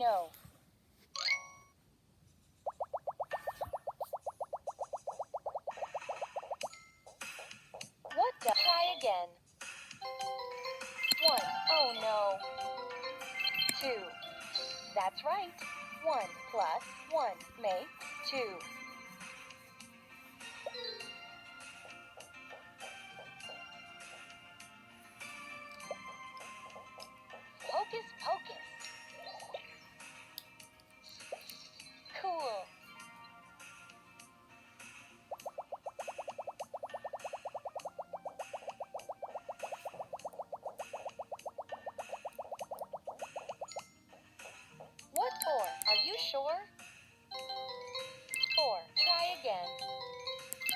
no. What the? Try again. 1. Oh no. 2. That's right. 1 plus 1 makes 2. Hocus pocus. Cool. What for? Are you sure? 4. Try again.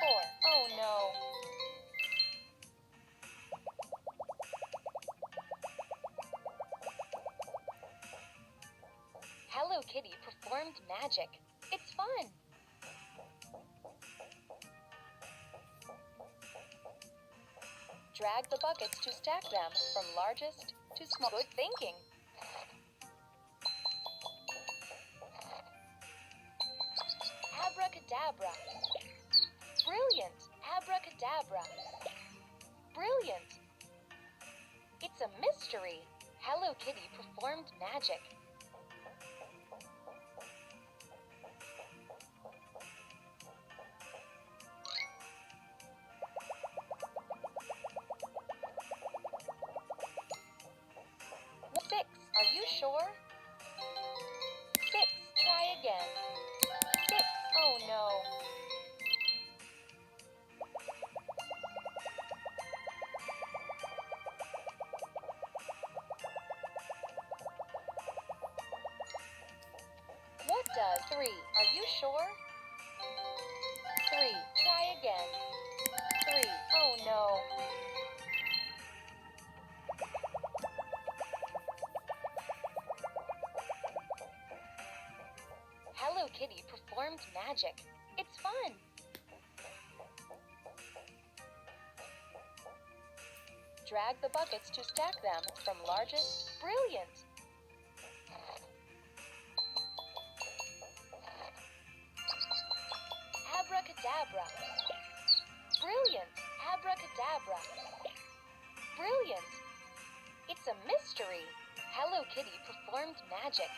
4. Oh no. Hello Kitty performed magic. It's fun. Drag the buckets to stack them from largest to small. Good thinking. Abracadabra. Brilliant. Abracadabra. Brilliant. It's a mystery. Hello Kitty performed magic. Are you sure? 6. Try again. 6. Oh no. What does 3? Are you sure? 3. Try again. 3. Oh no. Hello Kitty performed magic. It's fun. Drag the buckets to stack them from largest. Brilliant. Abracadabra. Brilliant. Abracadabra. Brilliant. It's a mystery. Hello Kitty performed magic.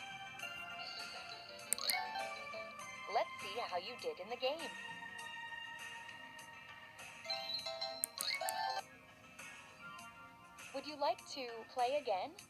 Let's see how you did in the game. Would you like to play again?